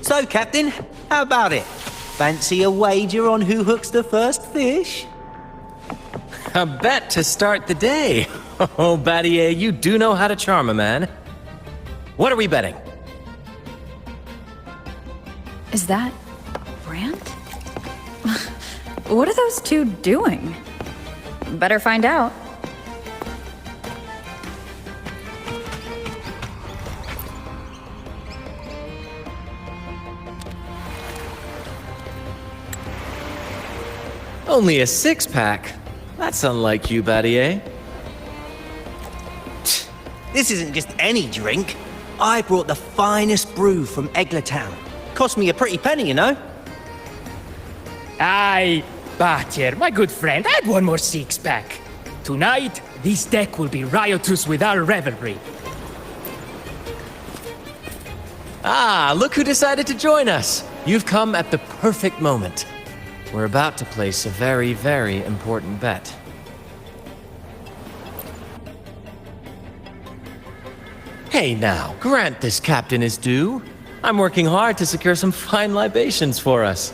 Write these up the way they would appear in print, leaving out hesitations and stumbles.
So, Captain, how about it? Fancy a wager on who hooks the first fish? A bet to start the day. Oh, Battier, you do know how to charm a man. What are we betting? Is that Brant? What are those two doing? Better find out. Only a six-pack? That's unlike you, Battier. This isn't just any drink. I brought the finest brew from Egglertown. Cost me a pretty penny, you know? Aye, Battier, my good friend, add one more six-pack. Tonight, this deck will be riotous with our revelry. Ah, look who decided to join us. You've come at the perfect moment. We're about to place a very, very important bet. Hey now, grant this captain his due. I'm working hard to secure some fine libations for us.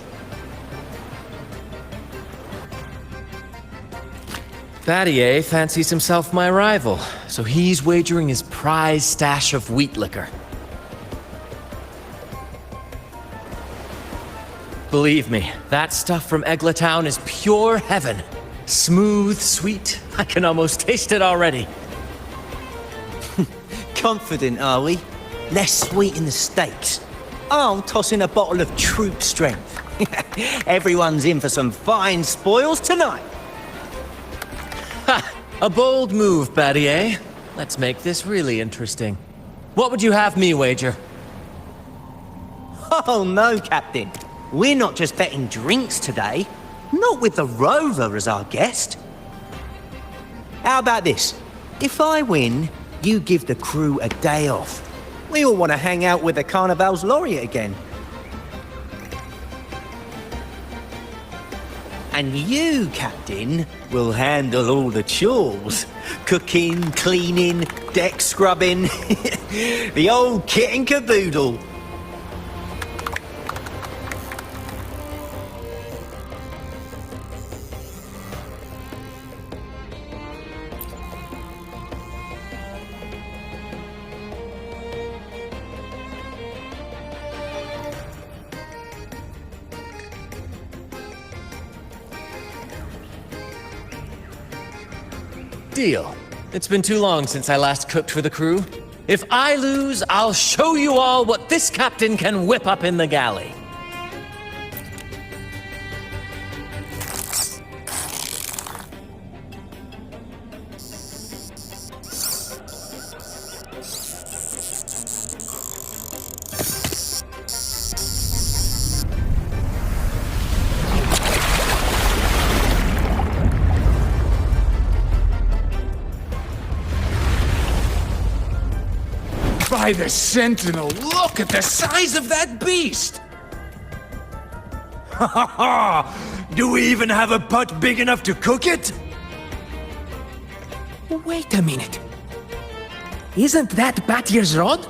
Battier fancies himself my rival, so he's wagering his prize stash of wheat liquor. Believe me, that stuff from Egglertown is pure heaven. Smooth, sweet, I can almost taste it already. Confident, are we? Less sweet in the States. I'll toss in a bottle of troop strength. Everyone's in for some fine spoils tonight. Ha! A bold move, Battier. Let's make this really interesting. What would you have me wager? Oh no, Captain. We're not just betting drinks today. Not with the Rover as our guest. How about this? If I win, you give the crew a day off. We all want to hang out with the Carnival's laureate again. And you, Captain, will handle all the chores. Cooking, cleaning, deck scrubbing. The old kit and caboodle. Deal. It's been too long since I last cooked for the crew. If I lose, I'll show you all what this captain can whip up in the galley. By the Sentinel, look at the size of that beast! Ha ha ha! Do we even have a pot big enough to cook it? Wait a minute. Isn't that Battier's rod?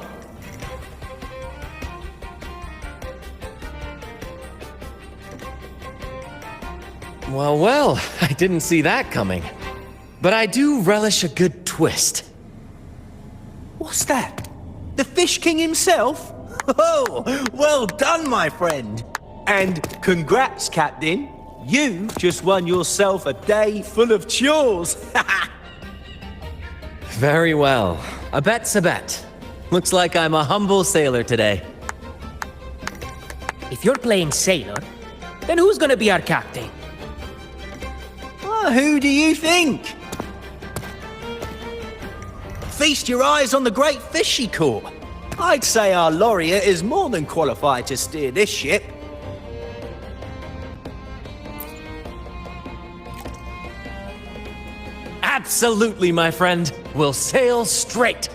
Well, well, I didn't see that coming. But I do relish a good twist. What's that? The Fish King himself? Oh, well done, my friend. And congrats, Captain. You just won yourself a day full of chores. Very well. A bet's a bet. Looks like I'm a humble sailor today. If you're playing sailor, then who's gonna be our captain? Well, who do you think? Feast your eyes on the great fish she caught. I'd say our laureate is more than qualified to steer this ship. Absolutely, my friend. We'll sail straight.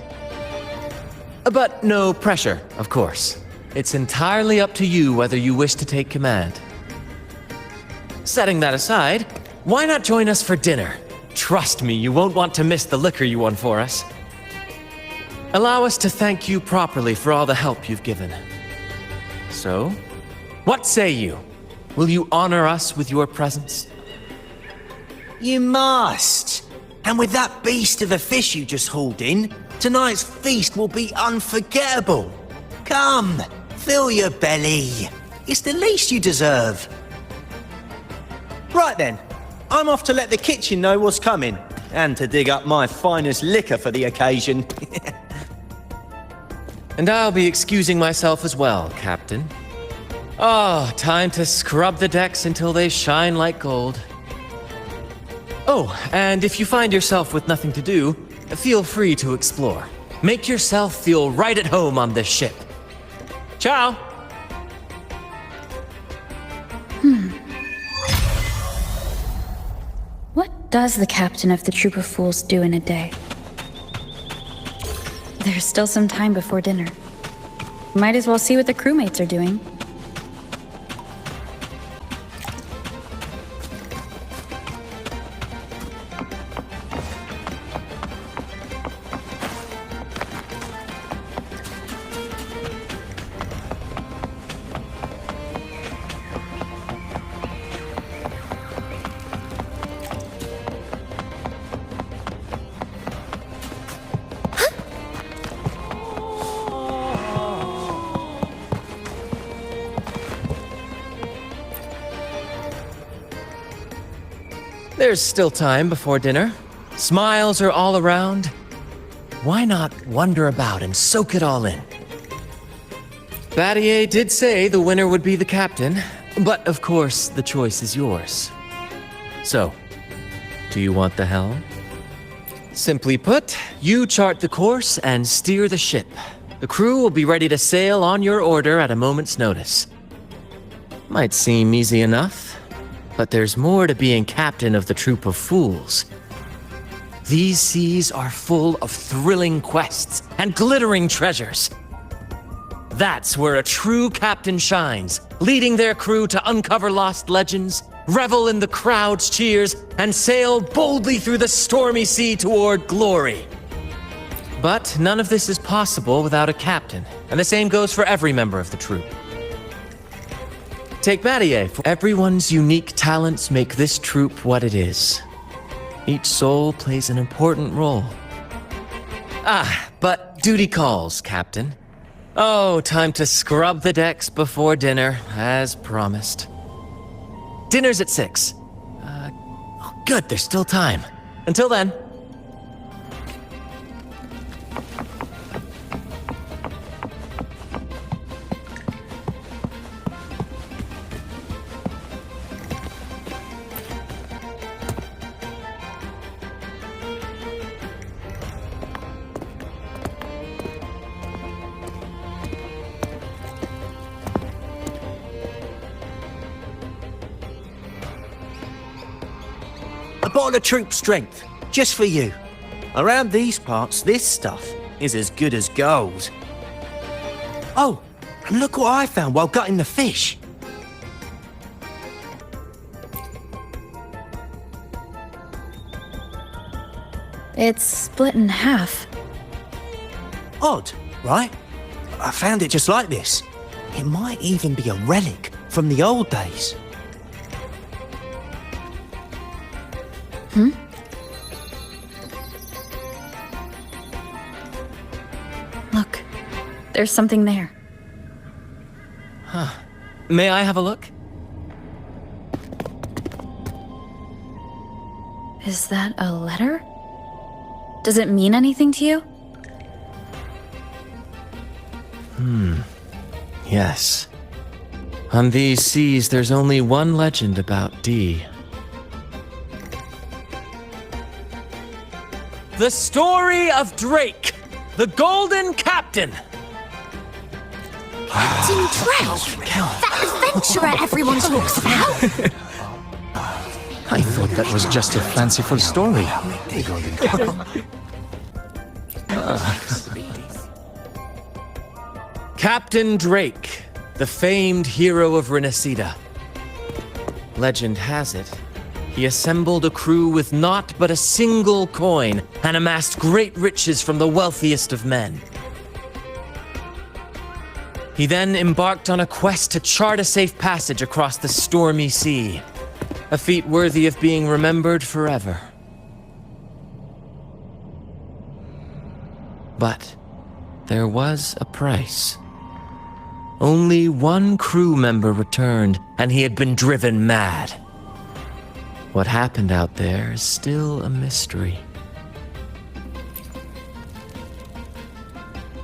But no pressure, of course. It's entirely up to you whether you wish to take command. Setting that aside, why not join us for dinner? Trust me, you won't want to miss the liquor you won for us. Allow us to thank you properly for all the help you've given. So, what say you? Will you honor us with your presence? You must. And with that beast of a fish you just hauled in, tonight's feast will be unforgettable. Come, fill your belly. It's the least you deserve. Right then, I'm off to let the kitchen know what's coming, and to dig up my finest liquor for the occasion. And I'll be excusing myself as well, Captain. Oh, time to scrub the decks until they shine like gold. Oh, and if you find yourself with nothing to do, feel free to explore. Make yourself feel right at home on this ship. Ciao! What does the captain of the Troop of Fools do in a day? There's still some time before dinner. Might as well see what the crewmates are doing. There's still time before dinner. Smiles are all around. Why not wander about and soak it all in? Battier did say the winner would be the captain, but of course the choice is yours. So, do you want the helm? Simply put, you chart the course and steer the ship. The crew will be ready to sail on your order at a moment's notice. Might seem easy enough, but there's more to being captain of the Troop of Fools. These seas are full of thrilling quests and glittering treasures. That's where a true captain shines, leading their crew to uncover lost legends, revel in the crowd's cheers, and sail boldly through the stormy sea toward glory. But none of this is possible without a captain, and the same goes for every member of the troop. Take Battier. Everyone's unique talents make this troop what it is. Each soul plays an important role. But duty calls, Captain. Oh, time to scrub the decks before dinner, as promised. Dinner's at 6. Good, there's still time. Until then. A bottle of troop strength, just for you. Around these parts, this stuff is as good as gold. Oh, and look what I found while gutting the fish. It's split in half. Odd, right? I found it just like this. It might even be a relic from the old days. Look, there's something there. May I have a look? Is that a letter? Does it mean anything to you? Yes. On these seas, there's only one legend about Dee. The story of Drake, the Golden Captain. Captain Drake! That adventurer everyone talks about! I thought that was just a fanciful story. Captain Drake, the famed hero of Renacida. Legend has it, he assembled a crew with naught but a single coin and amassed great riches from the wealthiest of men. He then embarked on a quest to chart a safe passage across the stormy sea. A feat worthy of being remembered forever. But there was a price. Only one crew member returned, and he had been driven mad. What happened out there is still a mystery.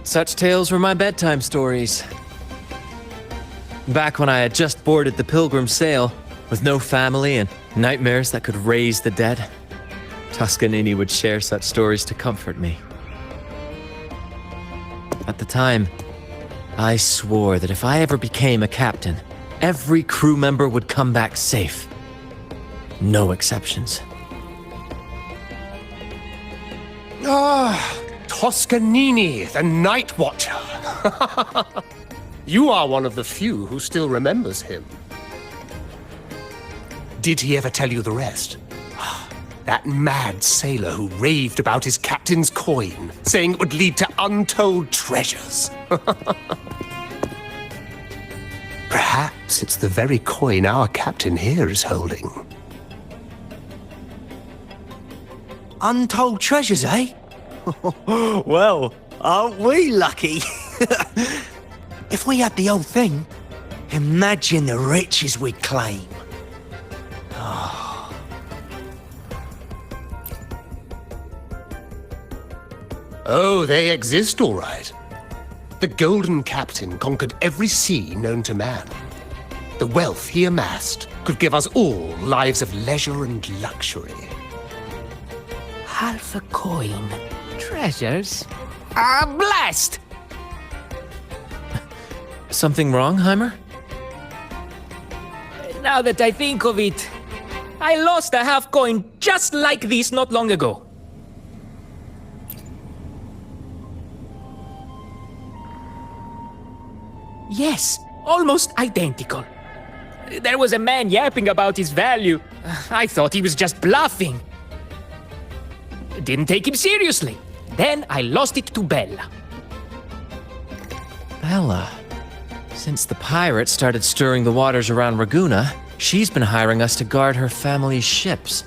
Such tales were my bedtime stories. Back when I had just boarded the Pilgrim sail, with no family and nightmares that could raise the dead, Toscanini would share such stories to comfort me. At the time, I swore that if I ever became a captain, every crew member would come back safe. No exceptions. Toscanini, the Night Watcher. You are one of the few who still remembers him. Did he ever tell you the rest? That mad sailor who raved about his captain's coin, saying it would lead to untold treasures. Perhaps it's the very coin our captain here is holding. Untold treasures, eh? Well, aren't we lucky? If we had the whole thing, imagine the riches we'd claim. Oh, they exist, all right. The Golden Captain conquered every sea known to man. The wealth he amassed could give us all lives of leisure and luxury. Half a coin. Treasures? Ah, blast! Something wrong, Heimer? Now that I think of it, I lost a half coin just like this not long ago. Yes, almost identical. There was a man yapping about his value. I thought he was just bluffing. Didn't take him seriously. Then I lost it to Bella. Bella. Since the pirates started stirring the waters around Raguna, she's been hiring us to guard her family's ships.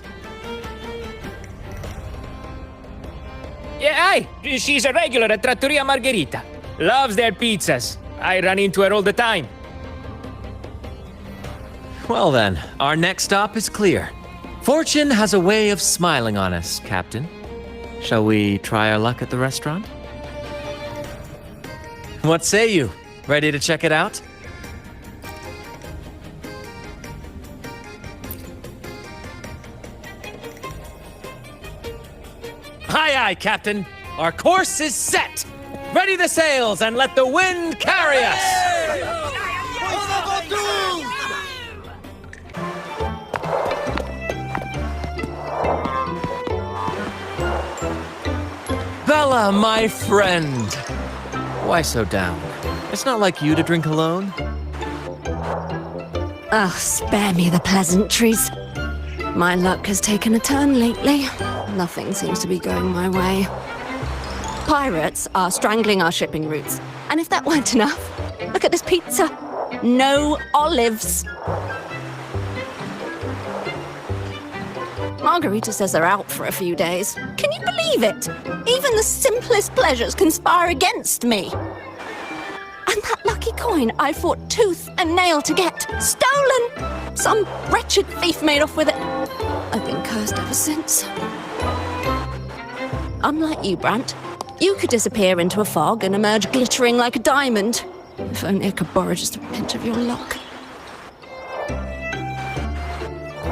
Yeah, aye. She's a regular at Trattoria Margherita. Loves their pizzas. I run into her all the time. Well then, our next stop is clear. Fortune has a way of smiling on us, Captain. Shall we try our luck at the restaurant? What say you? Ready to check it out? Aye, aye, Captain. Our course is set. Ready the sails and let the wind carry us. Bella, my friend. Why so down? It's not like you to drink alone. Oh, spare me the pleasantries. My luck has taken a turn lately. Nothing seems to be going my way. Pirates are strangling our shipping routes. And if that weren't enough, look at this pizza. No olives. Margarita says they're out for a few days. Can you believe it? Even the simplest pleasures conspire against me. And that lucky coin I fought tooth and nail to get. Stolen! Some wretched thief made off with it. I've been cursed ever since. Unlike you, Brant, you could disappear into a fog and emerge glittering like a diamond. If only I could borrow just a pinch of your luck.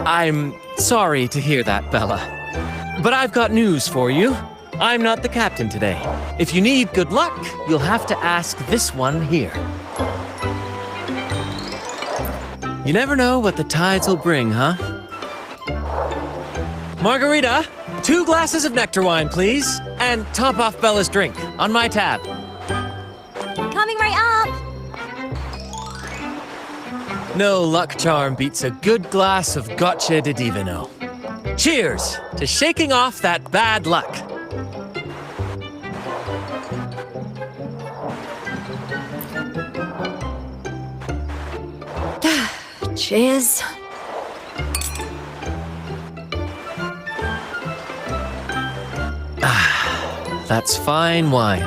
I'm sorry to hear that, Bella. But I've got news for you. I'm not the captain today. If you need good luck, you'll have to ask this one here. You never know what the tides will bring, huh? Margarita, 2 glasses of nectar wine, please. And top off Bella's drink on my tab. Coming right up! No luck charm beats a good glass of Gocce di Divino. Cheers to shaking off that bad luck. Cheers. That's fine wine.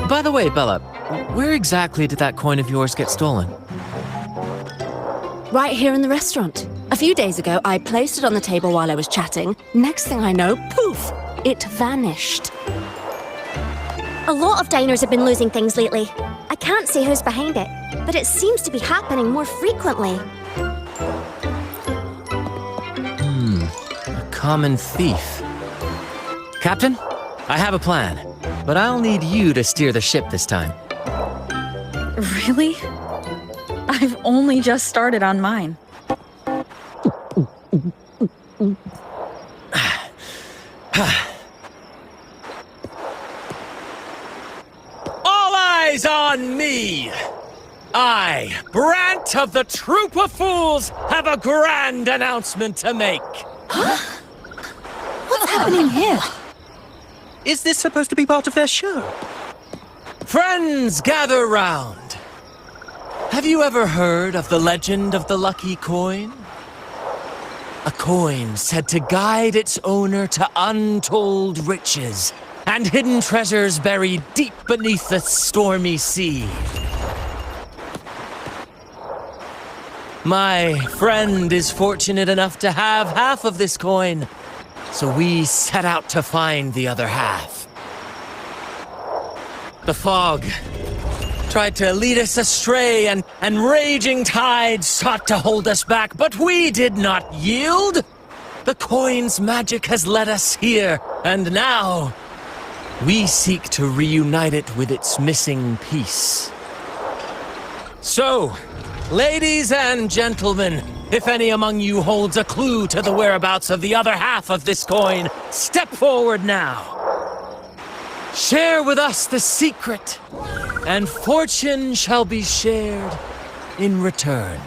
By the way, Bella, where exactly did that coin of yours get stolen? Right here in the restaurant. A few days ago, I placed it on the table while I was chatting. Next thing I know, poof, it vanished. A lot of diners have been losing things lately. I can't say who's behind it, but it seems to be happening more frequently. A common thief. Captain, I have a plan, but I'll need you to steer the ship this time. Really? I've only just started on mine. All eyes on me! I, Brant of the Troop of Fools, have a grand announcement to make. What's happening here? Is this supposed to be part of their show? Friends, gather round. Have you ever heard of the legend of the lucky coin? A coin said to guide its owner to untold riches and hidden treasures buried deep beneath the stormy sea. My friend is fortunate enough to have half of this coin, so we set out to find the other half. The fog tried to lead us astray, and raging tides sought to hold us back, but we did not yield. The coin's magic has led us here, and now we seek to reunite it with its missing piece. So, ladies and gentlemen, if any among you holds a clue to the whereabouts of the other half of this coin, step forward now. Share with us the secret, and fortune shall be shared in return.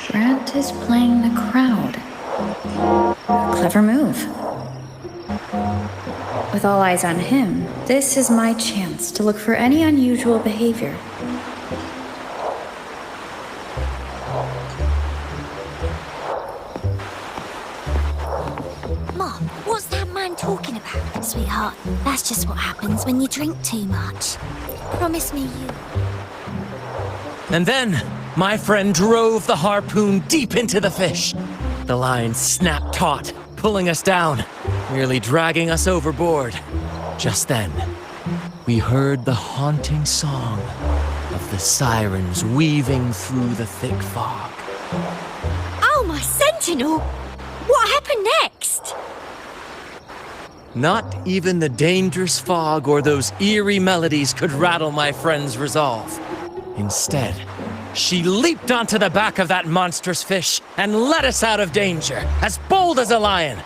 Brant is playing the crowd. Clever move. With all eyes on him, this is my chance to look for any unusual behavior. Mom, what's that man talking about? Sweetheart, that's just what happens when you drink too much. Promise me you... And then, my friend drove the harpoon deep into the fish. The line snapped taut, pulling us down, nearly dragging us overboard. Just then, we heard the haunting song of the sirens weaving through the thick fog. Oh, my sentinel! What happened next? Not even the dangerous fog or those eerie melodies could rattle my friend's resolve. Instead, she leaped onto the back of that monstrous fish and led us out of danger, as bold as a lion.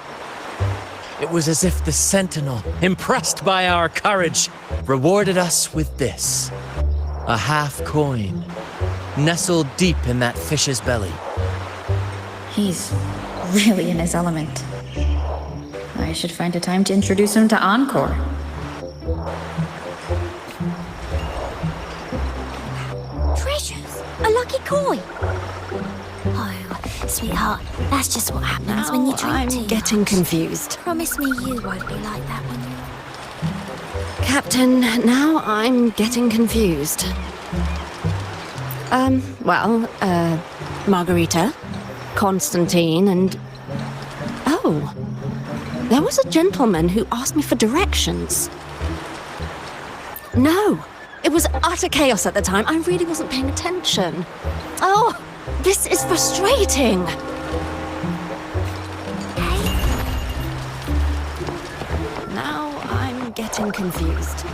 It was as if the sentinel, impressed by our courage, rewarded us with this: a half coin, nestled deep in that fish's belly. He's really in his element. I should find a time to introduce him to Encore. Treasures? A lucky coin? Oh, sweetheart, that's just what happens when you drink too I'm getting much. confused. Promise me you won't be like that when you... Captain, now I'm getting confused. Margarita, Constantine, and... Oh, there was a gentleman who asked me for directions. No, it was utter chaos at the time. I really wasn't paying attention. Oh, this is frustrating. Now I'm getting confused.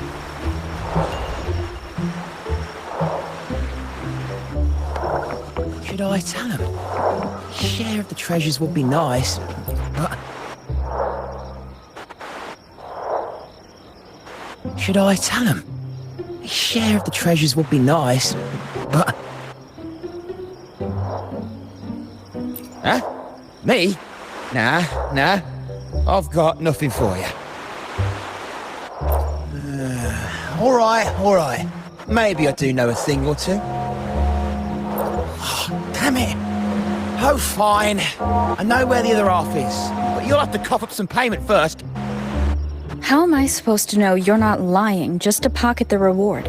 Should I tell him? Share of the treasures would be nice, but... Should I tell him? Share of the treasures would be nice, but... Huh? Me? Nah. I've got nothing for you. All right. Maybe I do know a thing or two. Damn it. Oh, fine. I know where the other half is, but you'll have to cough up some payment first. How am I supposed to know you're not lying just to pocket the reward?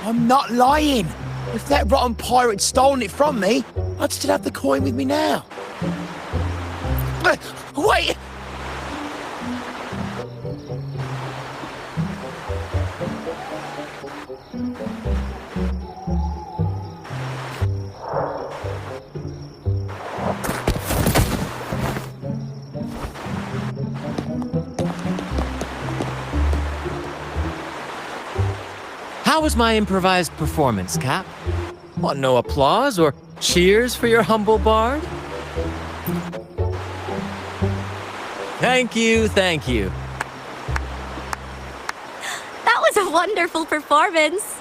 I'm not lying. If that rotten pirate had stolen it from me, I'd still have the coin with me now. Wait! How was my improvised performance, Cap? Want no applause or cheers for your humble bard? Thank you. That was a wonderful performance.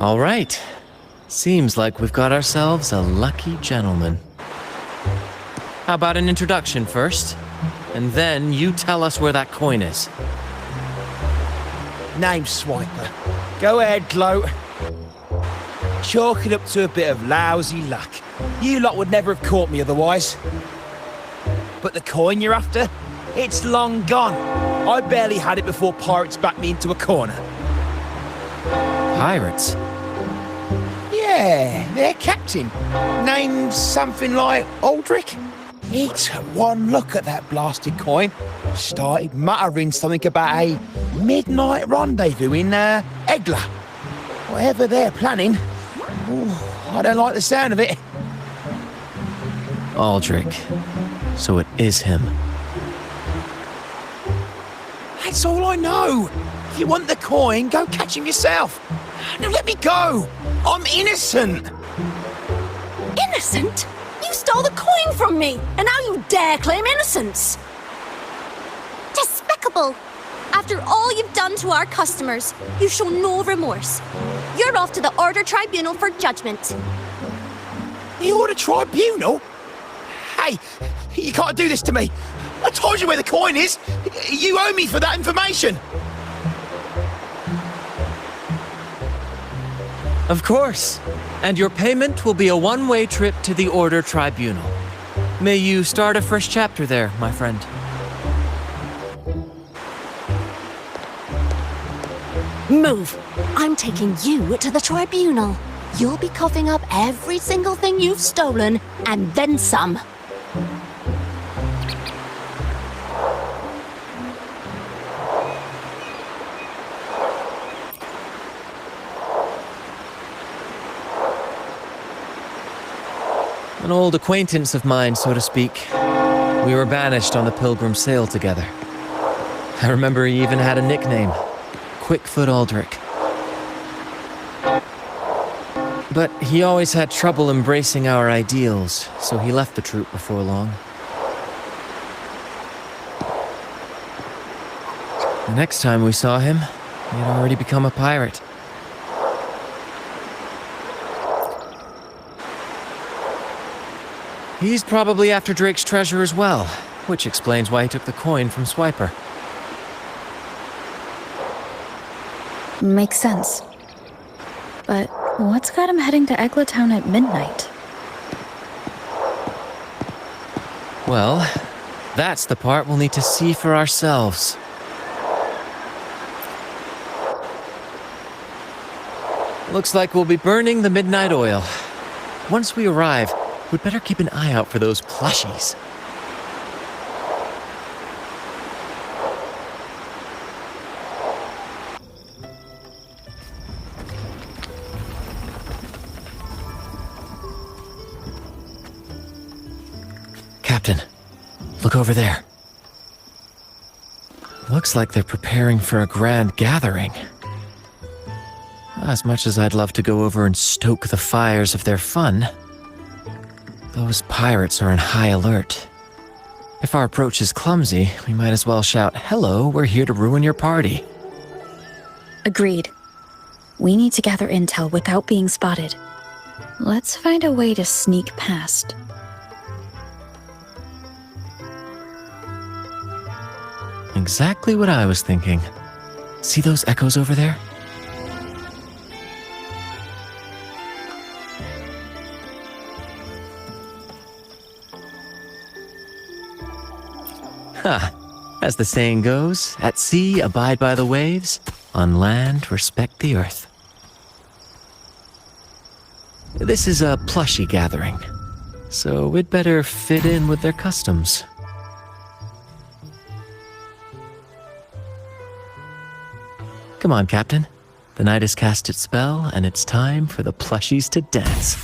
All right. Seems like we've got ourselves a lucky gentleman. How about an introduction first? And then you tell us where that coin is. Name's Swiper. Go ahead, gloat. Chalk it up to a bit of lousy luck. You lot would never have caught me otherwise. But the coin you're after? It's long gone. I barely had it before pirates backed me into a corner. Pirates? Yeah, their captain. Named something like Aldrich. He took one look at that blasted coin, started muttering something about a midnight rendezvous in Egla. Whatever they're planning. Ooh, I don't like the sound of it. Aldrich. So it is him. That's all I know. If you want the coin, go catch him yourself. Now let me go. I'm innocent. Innocent? You stole the coin from me, and now you dare claim innocence. Despicable! After all you've done to our customers, you show no remorse. You're off to the Order Tribunal for judgment. The Order Tribunal? Hey, you can't do this to me. I told you where the coin is. You owe me for that information. Of course. And your payment will be a one-way trip to the Order Tribunal. May you start a fresh chapter there, my friend. Move. I'm taking you to the tribunal. You'll be coughing up every single thing you've stolen, and then some. An old acquaintance of mine, so to speak. We were banished on the Pilgrim sail together. I remember he even had a nickname, Quickfoot Aldrich. But he always had trouble embracing our ideals, so he left the troop before long. The next time we saw him, he had already become a pirate. He's probably after Drake's treasure as well, which explains why he took the coin from Swiper. Makes sense. But what's got him heading to Egla Town at midnight? Well, that's the part we'll need to see for ourselves. Looks like we'll be burning the midnight oil. Once we arrive, we'd better keep an eye out for those plushies. Captain, look over there. Looks like they're preparing for a grand gathering. As much as I'd love to go over and stoke the fires of their fun, those pirates are in high alert. If our approach is clumsy, we might as well shout, "Hello, we're here to ruin your party." Agreed. We need to gather intel without being spotted. Let's find a way to sneak past. Exactly what I was thinking. See those echoes over there? Ha! As the saying goes, at sea abide by the waves, on land respect the earth. This is a plushie gathering, so we'd better fit in with their customs. Come on, Captain. The night has cast its spell, and it's time for the plushies to dance.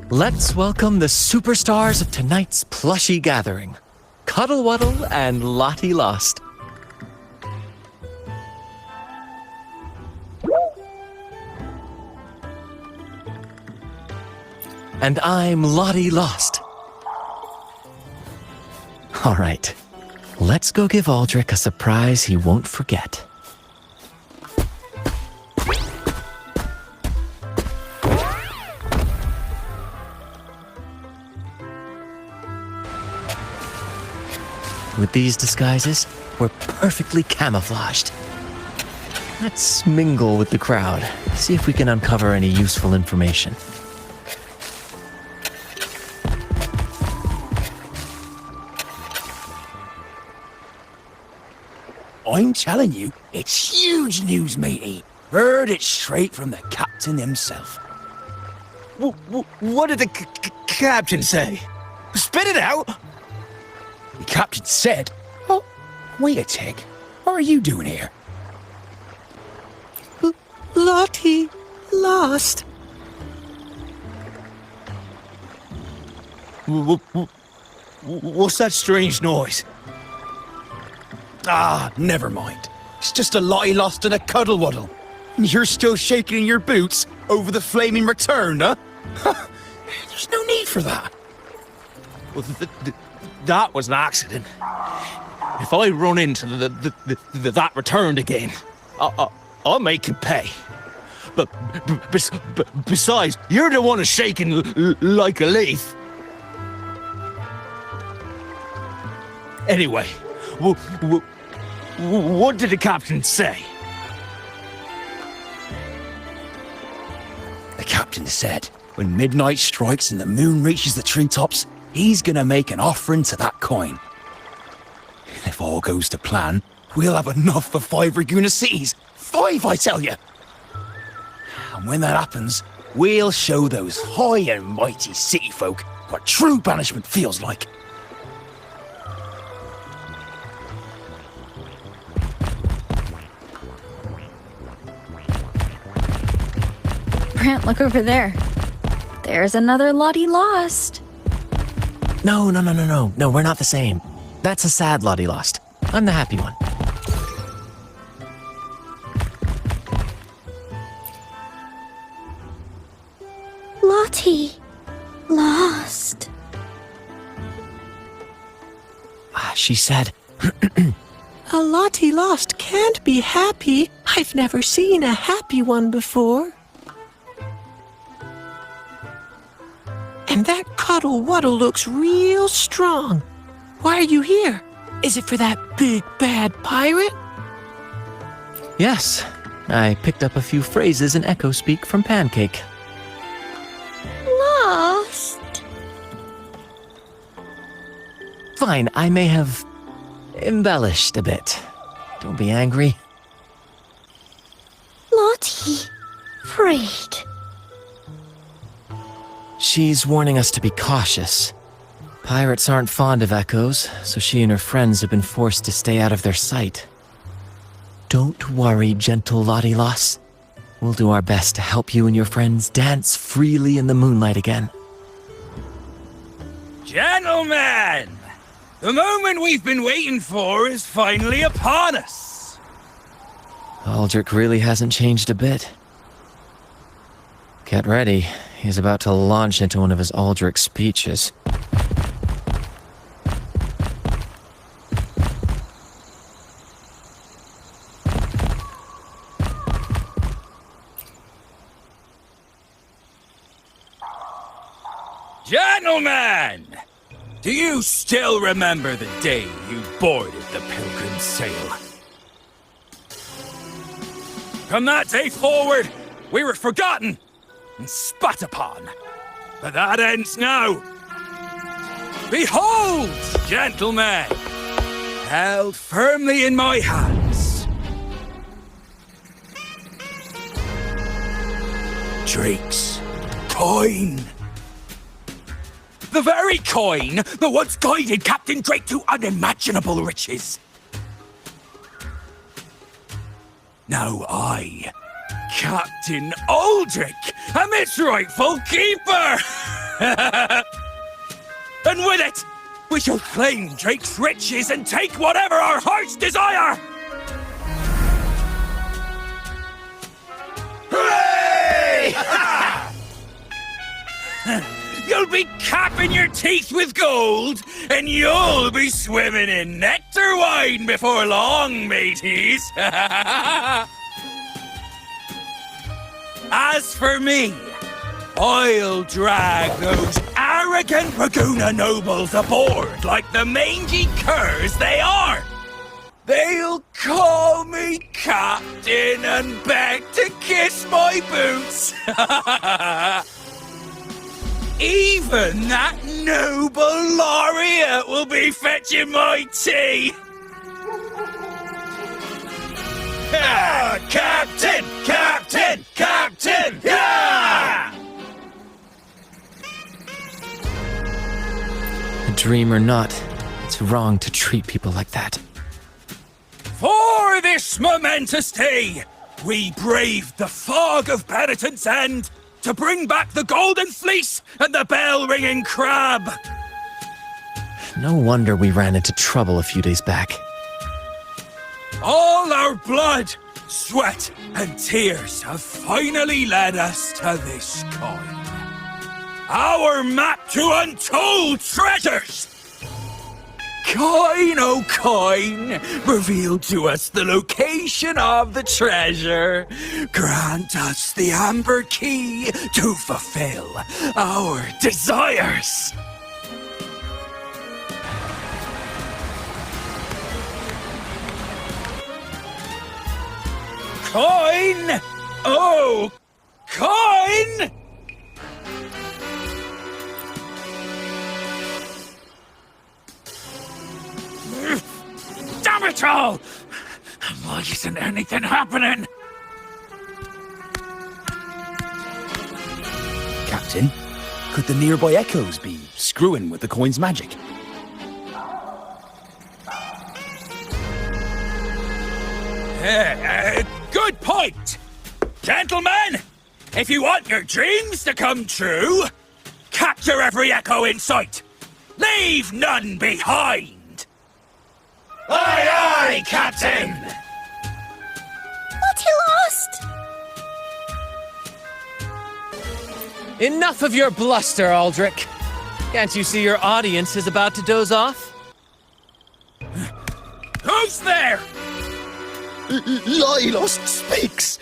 Let's welcome the superstars of tonight's plushie gathering, Cuddle Wuddle and Lottie Lost. And I'm Lottie Lost. All right, let's go give Aldrich a surprise he won't forget. With these disguises, we're perfectly camouflaged. Let's mingle with the crowd, see if we can uncover any useful information. I'm telling you, it's huge news, matey. Heard it straight from the captain himself. What did the captain say? Spit it out! The captain said, "Oh, wait a tick. What are you doing here?" Lottie Lost. What's that strange noise? Ah, never mind. It's just a Lottie Lost and a Cuddle Wuddle. And you're still shaking in your boots over the flaming return, huh? There's no need for that. Well, that was an accident. If I run into that returned again, I'll make you pay. But besides, you're the one who's shaking like a leaf. Anyway, what did the captain say? The captain said, when midnight strikes and the moon reaches the treetops, he's gonna make an offering to that coin. If all goes to plan, we'll have enough for 5 Raguna cities. 5, I tell you! And when that happens, we'll show those high and mighty city folk what true banishment feels like. Brant, look over there. There's another Lottie Lost. No, we're not the same. That's a sad Lottie Lost. I'm the happy one. Lottie Lost. She said, A Lottie Lost can't be happy. I've never seen a happy one before. And that Cuddle Wuddle looks real strong. Why are you here? Is it for that big bad pirate? yes, I picked up a few phrases in Echo Speak from Pancake. Lost. Fine, I may have embellished a bit. Don't be angry. Lottie. Afraid. She's warning us to be cautious. Pirates aren't fond of echoes, so she and her friends have been forced to stay out of their sight. Don't worry, gentle Lottie Lost. We'll do our best to help you and your friends dance freely in the moonlight again. Gentlemen! The moment we've been waiting for is finally upon us! Aldrich really hasn't changed a bit. Get ready. He's about to launch into one of his Aldrich speeches. Gentlemen! Do you still remember the day you boarded the Pilgrim's Sail? From that day forward, we were forgotten and spat upon. But that ends now. Behold, gentlemen, held firmly in my hands, Drake's coin. The very coin that once guided Captain Drake to unimaginable riches. Now I, Captain Aldrich, am its rightful keeper! And with it, we shall claim Drake's riches and take whatever our hearts desire! Hooray! You'll be capping your teeth with gold, and you'll be swimming in nectar wine before long, mateys! As for me, I'll drag those arrogant Raguna nobles aboard like the mangy curs they are. They'll call me captain and beg to kiss my boots. Even that noble laureate will be fetching my tea. Captain! Captain! Captain! Yeah! Dream or not, it's wrong to treat people like that. For this momentous day, we braved the fog of penitence end to bring back the golden fleece and the bell-ringing crab. No wonder we ran into trouble a few days back. All our blood, sweat, and tears have finally led us to this coin. Our map to untold treasures! Coin, oh coin, reveal to us the location of the treasure. Grant us the amber key to fulfill our desires. Coin! Oh, coin! Damn it all! Why isn't anything happening? Captain, could the nearby echoes be screwing with the coin's magic? Good point! Gentlemen, if you want your dreams to come true, capture every echo in sight. Leave none behind! Aye, aye, Captain! What, he lost? Enough of your bluster, Aldrich. Can't you see your audience is about to doze off? Who's there? Lottie Lost speaks.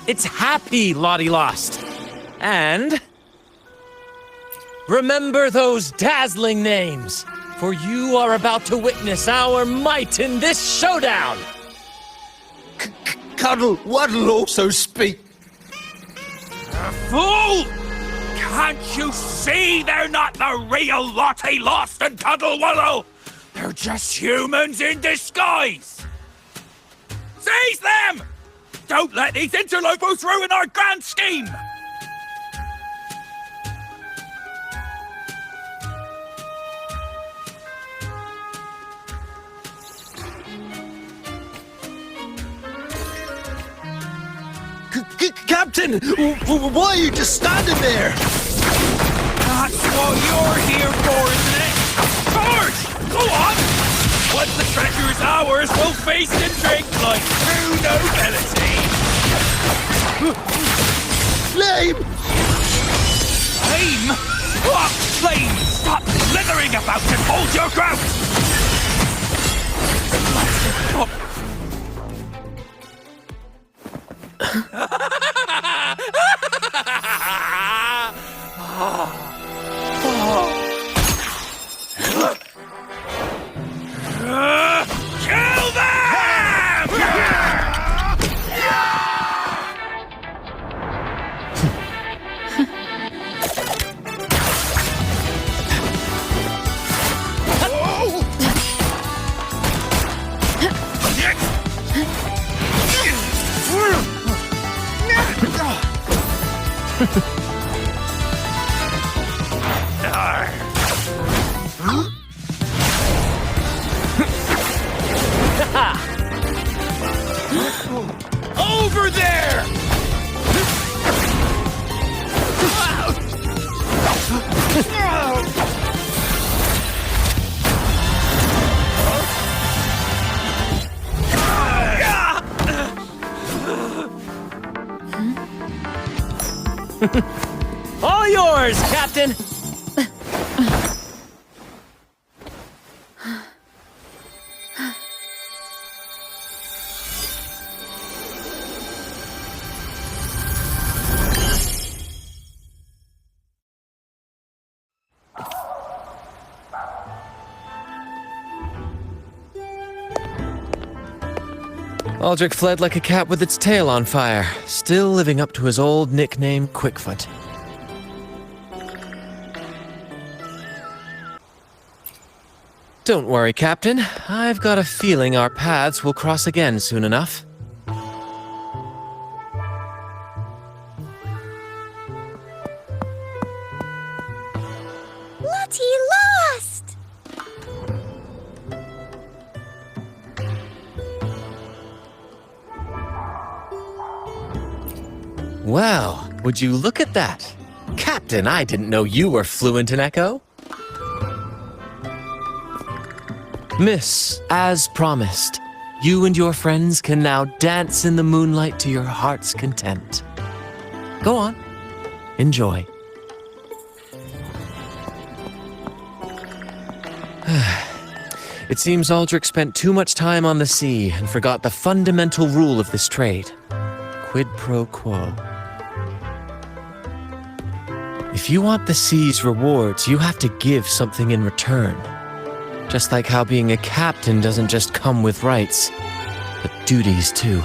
It's happy, Lottie Lost. And remember those dazzling names, for you are about to witness our might in this showdown. Cuddle Waddle also speak. Fool! Can't you see they're not the real Lottie Lost and Cuddle Wallow? They're just humans in disguise! Seize them! Don't let these interlopers ruin our grand scheme! Captain, why are you just standing there? That's what you're here for, isn't it? Charge! Go on! Once the treasure is ours, we'll feast and drink like true nobility! Flame! Flame? What flame? Stop slithering about and hold your ground! All yours, Captain! Aldrich fled like a cat with its tail on fire, still living up to his old nickname, Quickfoot. Don't worry, Captain. I've got a feeling our paths will cross again soon enough. Lottie lost! Well, would you look at that? Captain, I didn't know you were fluent in Echo. Miss, as promised, you and your friends can now dance in the moonlight to your heart's content. Go on. Enjoy. It seems Aldrich spent too much time on the sea and forgot the fundamental rule of this trade. Quid pro quo. If you want the sea's rewards, you have to give something in return. Just like how being a captain doesn't just come with rights, but duties too.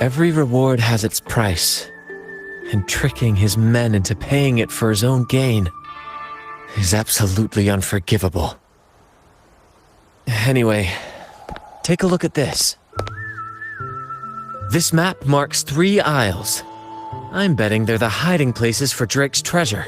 Every reward has its price, and tricking his men into paying it for his own gain is absolutely unforgivable. Anyway, take a look at this. This map marks 3 isles. I'm betting they're the hiding places for Drake's treasure.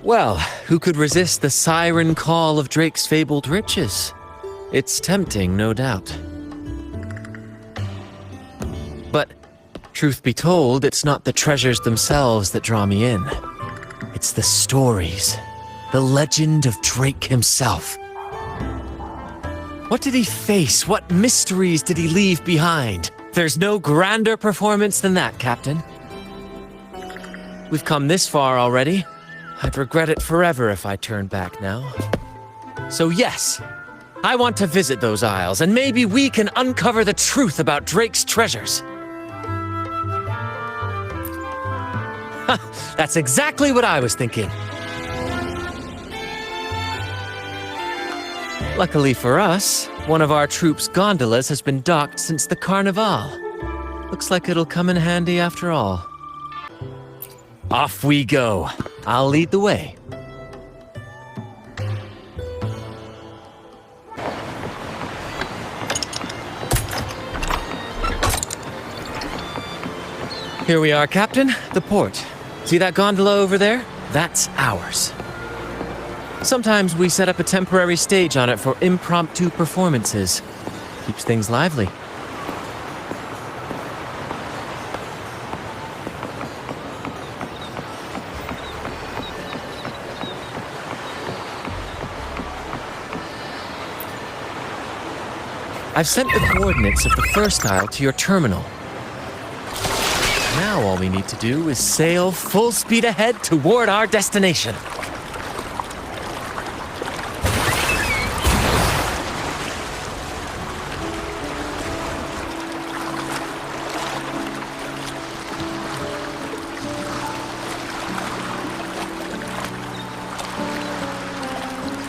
Well, who could resist the siren call of Drake's fabled riches? It's tempting, no doubt. But, truth be told, it's not the treasures themselves that draw me in. It's the stories, the legend of Drake himself. What did he face? What mysteries did he leave behind? There's no grander performance than that, Captain. We've come this far already. I'd regret it forever if I turned back now. So yes, I want to visit those isles, and maybe we can uncover the truth about Drake's treasures. That's exactly what I was thinking. Luckily for us, one of our troops' gondolas has been docked since the Carnival. Looks like it'll come in handy after all. Off we go. I'll lead the way. Here we are, Captain. The port. See that gondola over there? That's ours. Sometimes we set up a temporary stage on it for impromptu performances. Keeps things lively. I've sent the coordinates of the first isle to your terminal. Now all we need to do is sail full speed ahead toward our destination.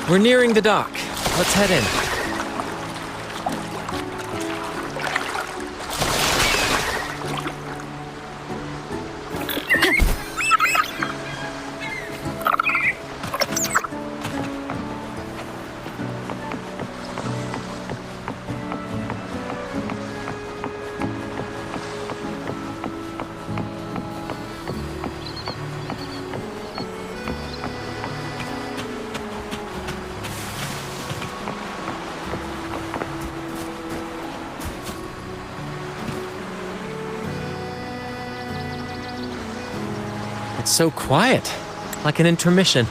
We're nearing the dock. Let's head in. It's so quiet, like an intermission.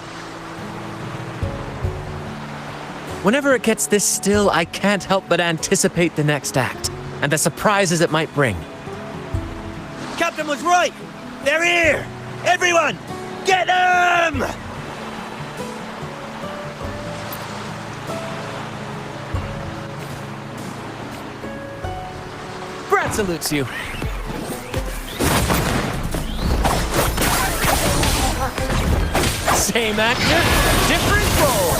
Whenever it gets this still, I can't help but anticipate the next act, and the surprises it might bring. Captain was right! They're here! Everyone, get them! Brant salutes you. Same actor, different role.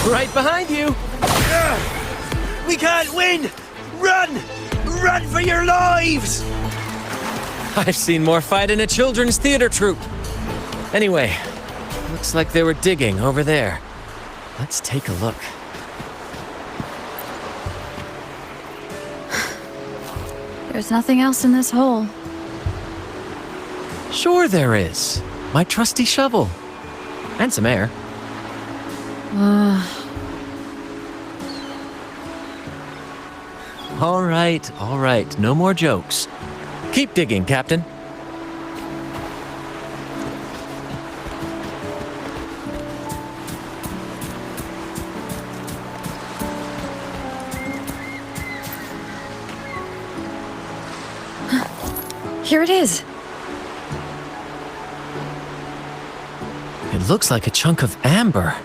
Right behind you. We can't win! Run! Run for your lives! I've seen more fight in a children's theater troupe. Anyway, looks like they were digging over there. Let's take a look. There's nothing else in this hole. Sure there is. My trusty shovel. And some air. All right. No more jokes. Keep digging, Captain. Here it is. It looks like a chunk of amber.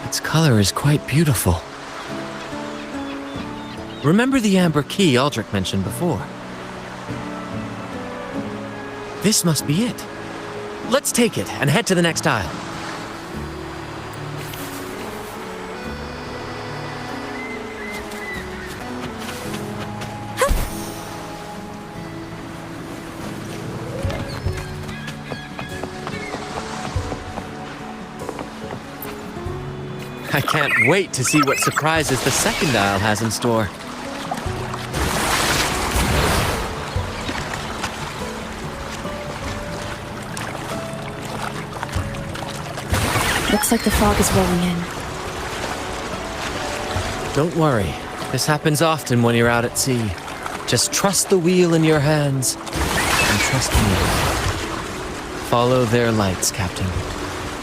Its color is quite beautiful. Remember the amber key Aldrich mentioned before? This must be it. Let's take it and head to the next aisle. I can't wait to see what surprises the second aisle has in store. Looks like the fog is rolling in. Don't worry. This happens often when you're out at sea. Just trust the wheel in your hands and trust me. Follow their lights, Captain,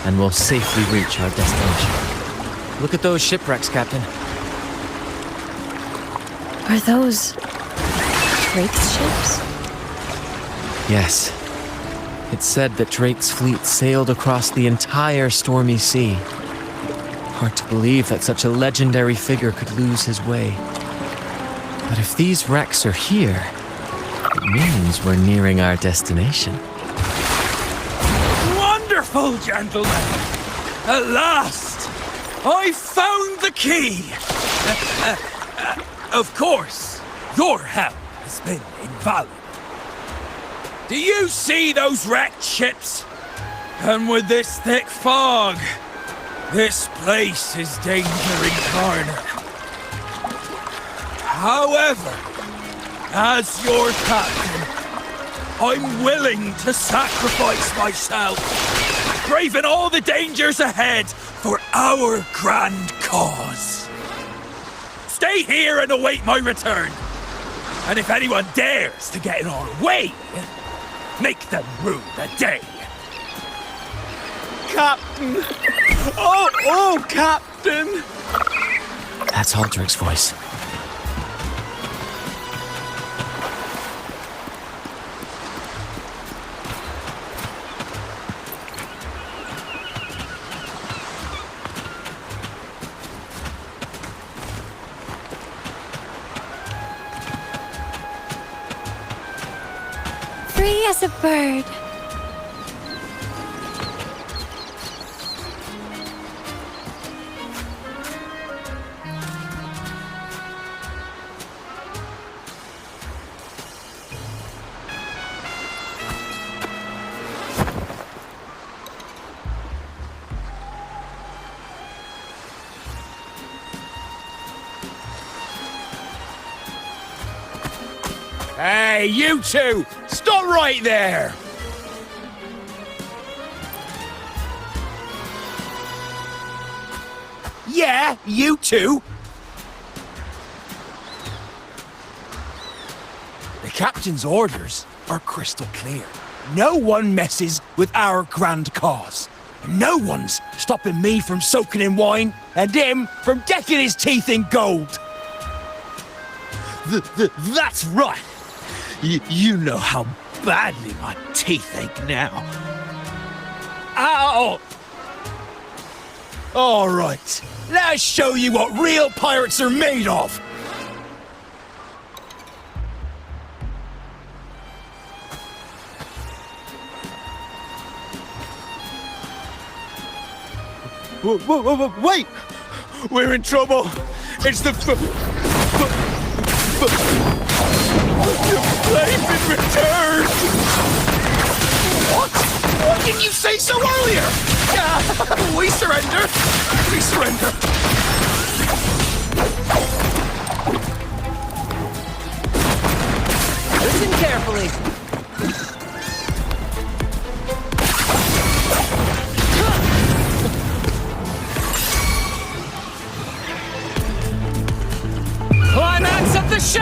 and we'll safely reach our destination. Look at those shipwrecks, Captain. Are those Drake's ships? Yes. It's said that Drake's fleet sailed across the entire stormy sea. Hard to believe that such a legendary figure could lose his way. But if these wrecks are here, it means we're nearing our destination. Wonderful, gentlemen! At last! I found the key! Of course, your help has been invaluable. Do you see those wrecked ships? And with this thick fog, this place is danger incarnate. However, as your captain, I'm willing to sacrifice myself, braving all the dangers ahead for our grand cause. Stay here and await my return. And if anyone dares to get in our way, make them rue the day. Captain! Oh, Captain! That's Aldrich's voice. Free as a bird. Hey, you two! Stop right there! Yeah, you too. The captain's orders are crystal clear. No one messes with our grand cause. No one's stopping me from soaking in wine and him from decking his teeth in gold. That's right. You know how badly my teeth ache now. Ow! All right, let's show you what real pirates are made of. Wait! We're in trouble. It's the flame in return. What? Why didn't you say so earlier? We surrender. We surrender. Listen carefully. Climax of the show!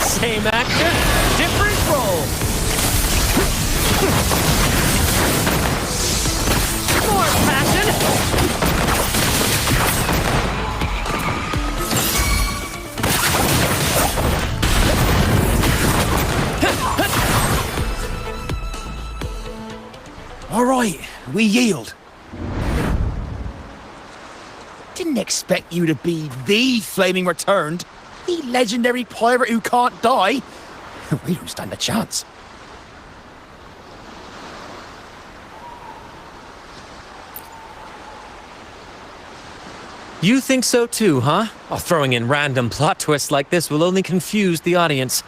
Same actor, different role. More passion. All right, we yield. Didn't expect you to be the Flaming Returned, the legendary pirate who can't die. We don't stand a chance. You think so too, huh? Oh, throwing in random plot twists like this will only confuse the audience.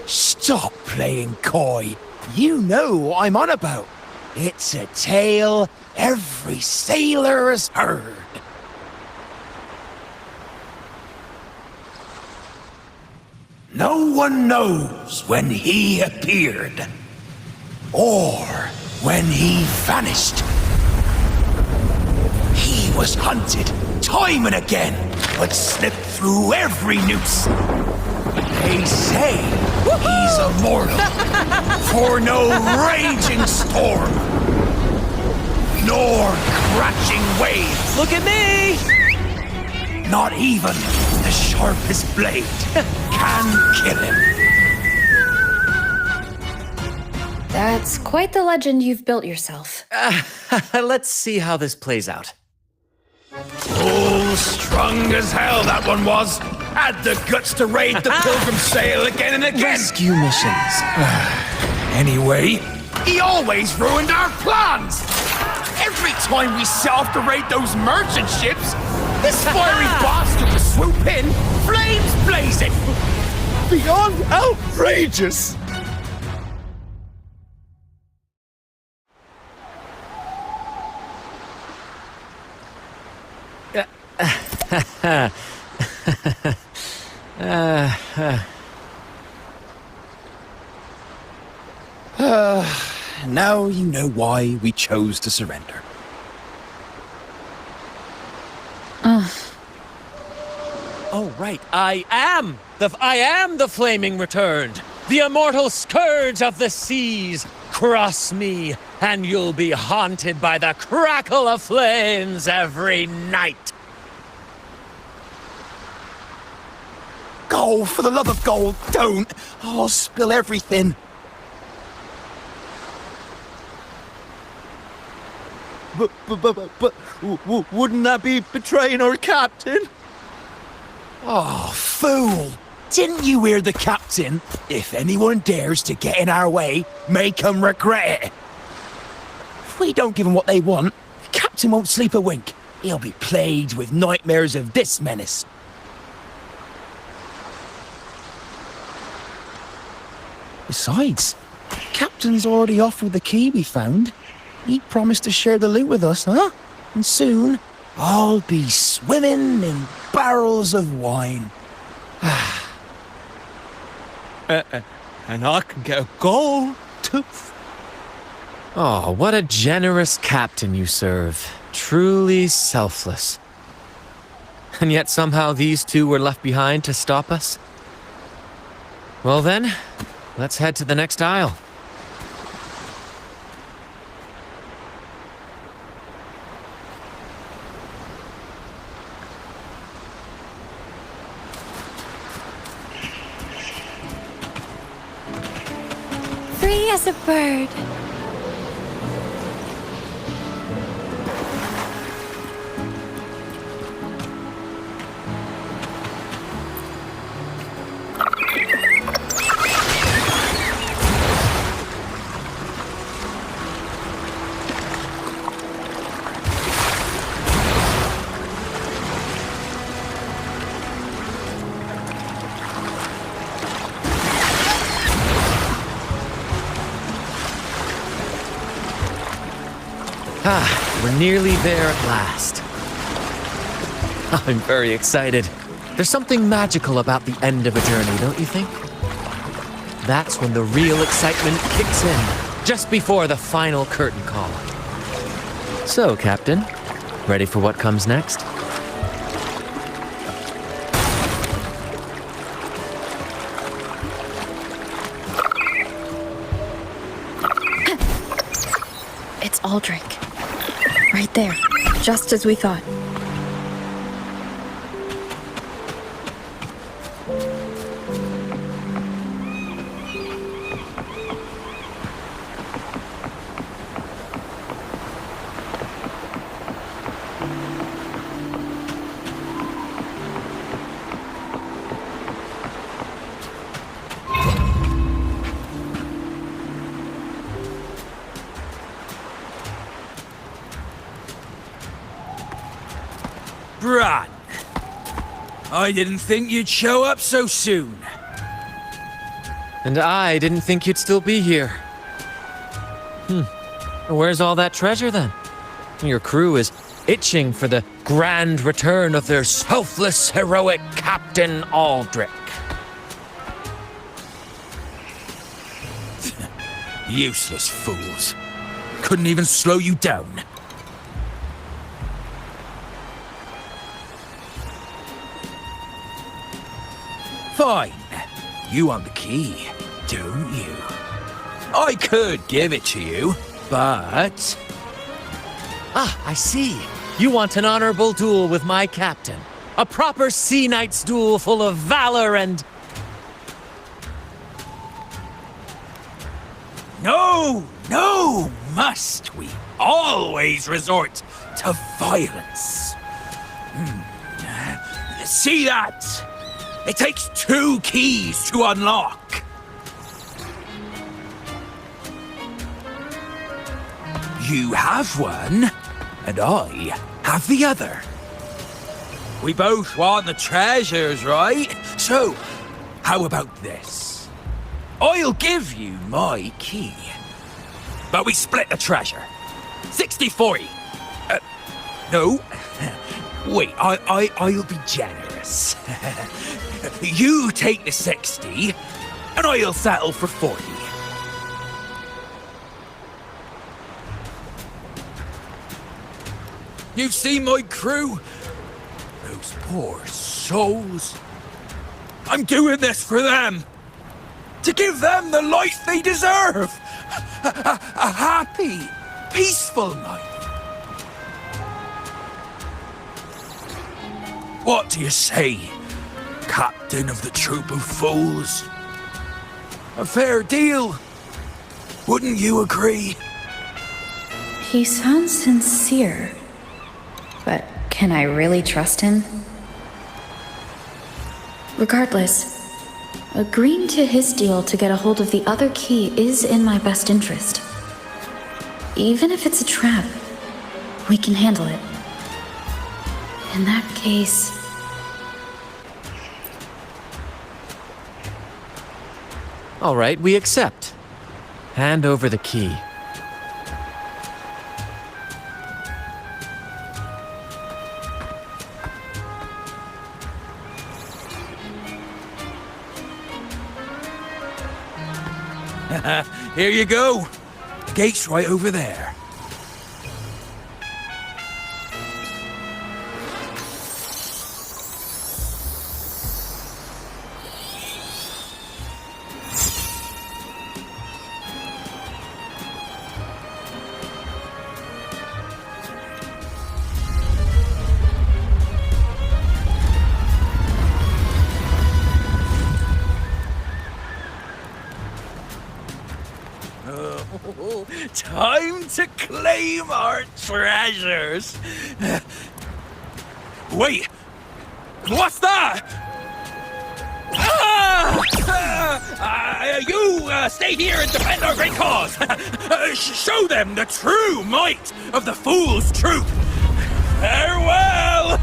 Stop playing coy. You know what I'm on about. It's a tale every sailor has heard. No one knows when he appeared, or when he vanished. He was hunted time and again, but slipped through every noose. They say he's immortal, for no raging storm, nor crashing waves. Look at me! Not even the sharpest blade can kill him. That's quite the legend you've built yourself. Let's see how this plays out. Oh, strong as hell that one was. Had the guts to raid the Pilgrim Sail again and again. Rescue missions. Anyway, he always ruined our plans. Every time we set off to raid those merchant ships, this fiery bastard would swoop in, flames blazing. Beyond outrageous. Now you know why we chose to surrender. Oh, right. I am the Flaming Returned, the immortal scourge of the seas. Cross me, and you'll be haunted by the crackle of flames every night. Gold, for the love of gold, don't! I'll spill everything. But wouldn't that be betraying our captain? Oh, fool! Didn't you hear the captain? If anyone dares to get in our way, make them regret it. If we don't give them what they want, the captain won't sleep a wink. He'll be plagued with nightmares of this menace. Besides, the captain's already offered the key we found. He promised to share the loot with us, huh? And soon, I'll be swimming in barrels of wine. And I can get a gold tooth. Oh, what a generous captain you serve. Truly selfless. And yet somehow these two were left behind to stop us? Well then, let's head to the next aisle. Free as a bird. We're nearly there at last. I'm very excited. There's something magical about the end of a journey, don't you think? That's when the real excitement kicks in, just before the final curtain call. So, Captain, ready for what comes next? It's Aldrich. Right there, just as we thought. Brant, I didn't think you'd show up so soon. And I didn't think you'd still be here. Where's all that treasure then? Your crew is itching for the grand return of their selfless, heroic Captain Aldrich. Useless fools. Couldn't even slow you down. Fine. You want the key, don't you? I could give it to you, but... Ah, I see. You want an honorable duel with my captain. A proper Sea Knight's duel full of valor and... No, must we always resort to violence? See that? It takes 2 keys to unlock. You have one, and I have the other. We both want the treasures, right? So, how about this? I'll give you my key, but we split the treasure. 60-40. No. Wait, I'll be generous. You take the 60, and I'll settle for 40. You've seen my crew? Those poor souls. I'm doing this for them. To give them the life they deserve. A happy, peaceful life. What do you say, Captain of the Troop of Fools? A fair deal, wouldn't you agree? He sounds sincere, but can I really trust him? Regardless, agreeing to his deal to get a hold of the other key is in my best interest. Even if it's a trap, we can handle it. In that case... All right, we accept. Hand over the key. Here you go. The gate's right over there. Time to claim our treasures. Wait, what's that? You stay here and defend our great cause. Show them the true might of the fool's troop. Farewell.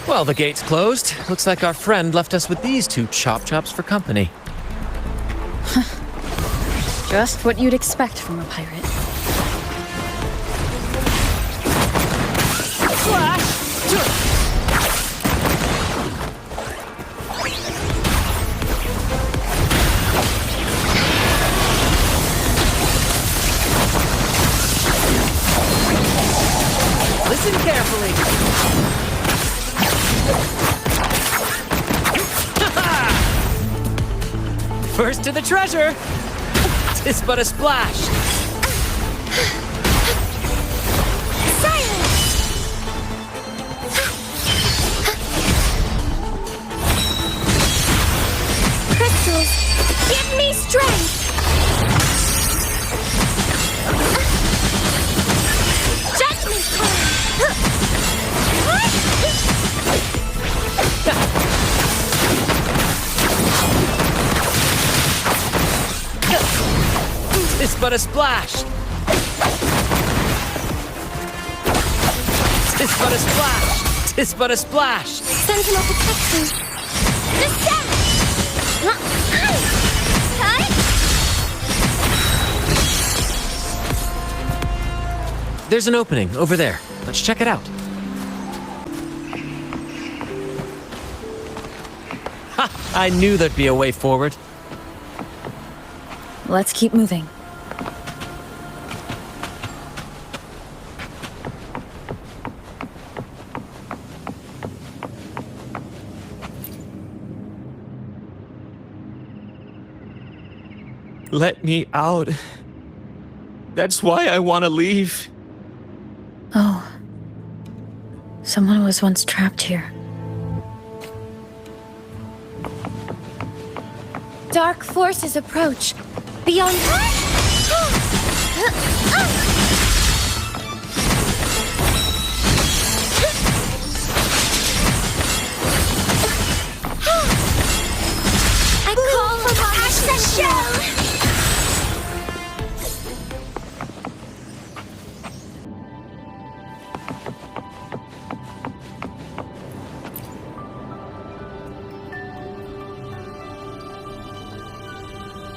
Well, the gate's closed. Looks like our friend left us with these two chop-chops for company. Just what you'd expect from a pirate. Listen carefully. First to the treasure! 'Tis but a splash! Crystals, give me strength! Judgment It's but a splash! It's but a splash! It's but a splash! Sentinel protection! Descend! There's an opening over there. Let's check it out. Ha! I knew there'd be a way forward. Let's keep moving. Let me out. That's why I want to leave. Oh. Someone was once trapped here. Dark forces approach. Beyond... I call upon access.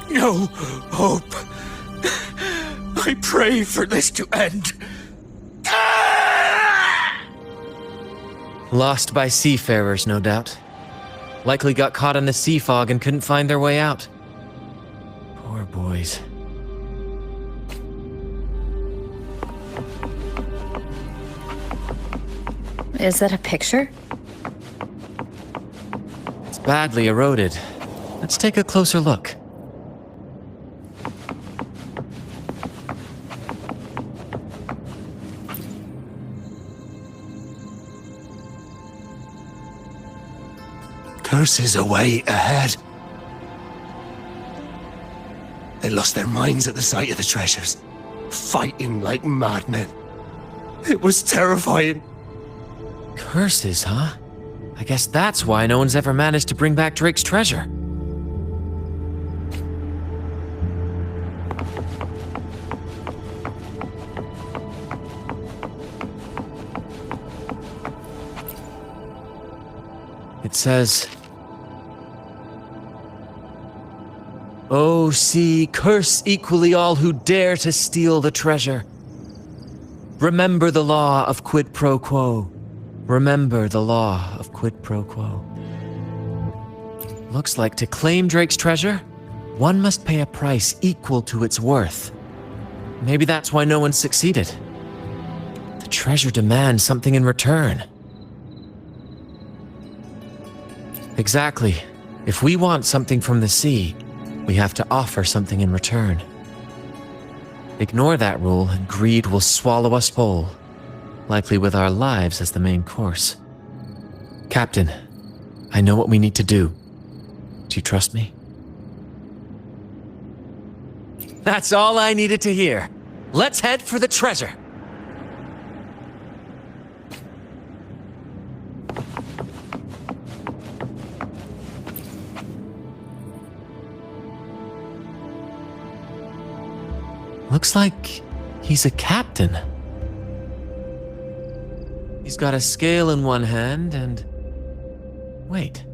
No hope. I pray for this to end. Lost by seafarers, no doubt. Likely got caught in the sea fog and couldn't find their way out. Poor boys. Is that a picture? It's badly eroded. Let's take a closer look. Curses away ahead. They lost their minds at the sight of the treasures, fighting like madmen. It was terrifying. Curses, huh? I guess that's why no one's ever managed to bring back Drake's treasure. It says, "O sea, curse equally all who dare to steal the treasure." Remember the law of quid pro quo. Remember the law of quid pro quo. Looks like to claim Drake's treasure, one must pay a price equal to its worth. Maybe that's why no one succeeded. The treasure demands something in return. Exactly. If we want something from the sea, we have to offer something in return. Ignore that rule and greed will swallow us whole, likely with our lives as the main course. Captain, I know what we need to do. Do you trust me? That's all I needed to hear. Let's head for the treasure. Looks like he's a captain. He's got a scale in one hand and... Wait.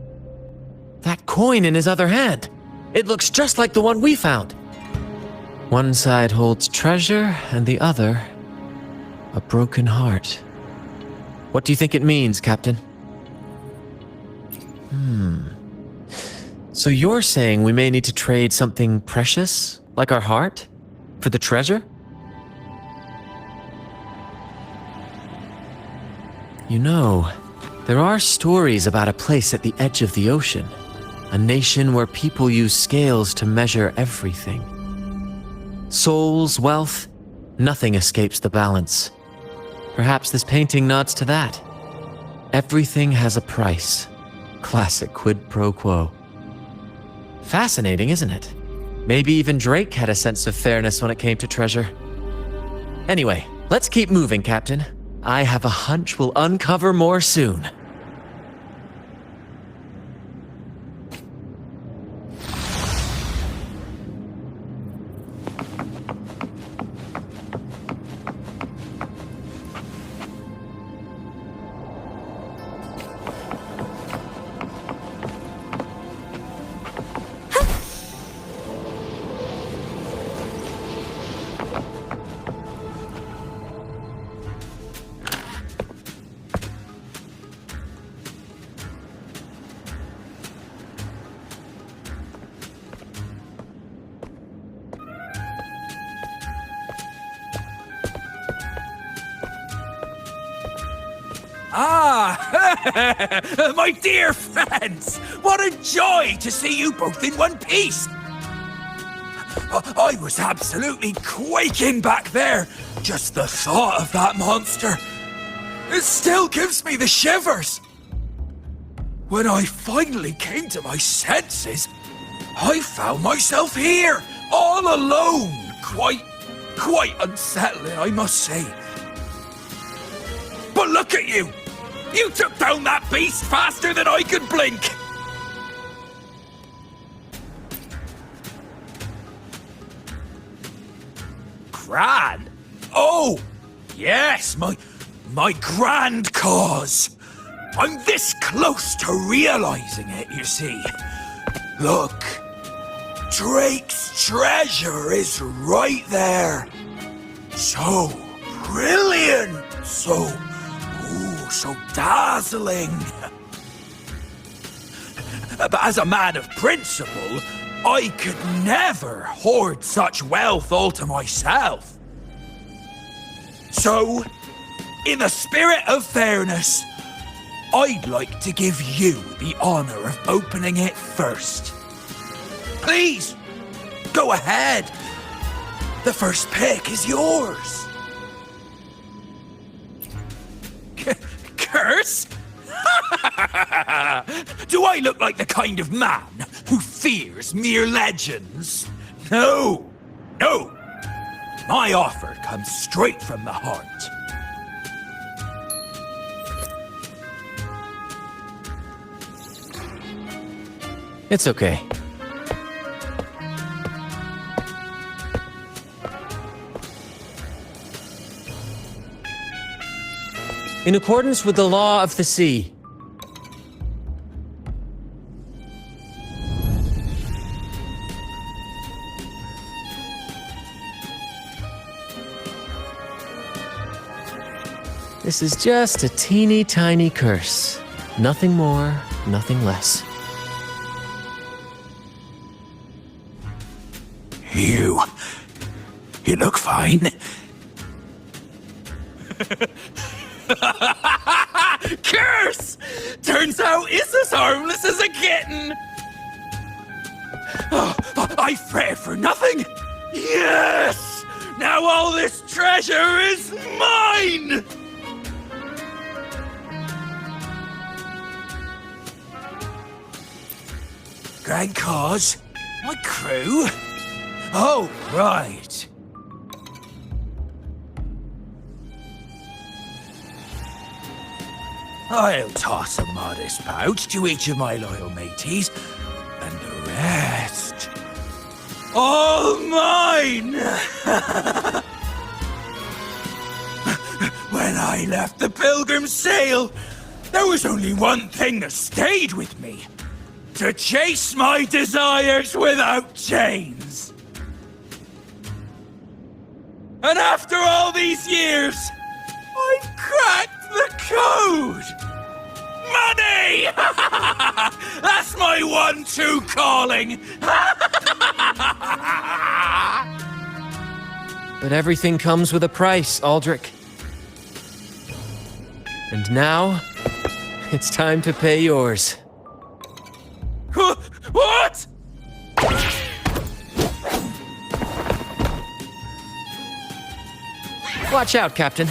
That coin in his other hand. It looks just like the one we found. One side holds treasure and the other, a broken heart. What do you think it means, Captain? So you're saying we may need to trade something precious, like our heart, for the treasure? You know, there are stories about a place at the edge of the ocean, a nation where people use scales to measure everything. Souls, wealth, nothing escapes the balance. Perhaps this painting nods to that. Everything has a price. Classic quid pro quo. Fascinating, isn't it? Maybe even Drake had a sense of fairness when it came to treasure. Anyway, let's keep moving, Captain. I have a hunch we'll uncover more soon. My dear friends! What a joy to see you both in one piece! I was absolutely quaking back there. Just the thought of that monster. It still gives me the shivers. When I finally came to my senses, I found myself here, all alone. Quite unsettling, I must say. But look at you! You took down that beast faster than I could blink! Grand? Oh! Yes, my grand cause! I'm this close to realizing it, you see. Look, Drake's treasure is right there. So brilliant, so dazzling. But as a man of principle, I could never hoard such wealth all to myself. So, in the spirit of fairness, I'd like to give you the honor of opening it first. Please, go ahead. The first pick is yours. Curse? Do I look like the kind of man who fears mere legends? No. My offer comes straight from the heart. It's okay. In accordance with the law of the sea, This is just a teeny tiny curse. Nothing more, nothing less. You look fine. Curse! Turns out it's as harmless as a kitten. Oh, I fretted for nothing. Yes! Now all this treasure is mine! Grand cause? My crew? Oh, right. I'll toss a modest pouch to each of my loyal mateys, and the rest... all mine! When I left the Pilgrim Sail, there was only one thing that stayed with me. To chase my desires without chains. And after all these years, I've cracked the code! Money! That's my 1-2 calling! But everything comes with a price, Aldrich. And now, it's time to pay yours. What? Watch out, Captain.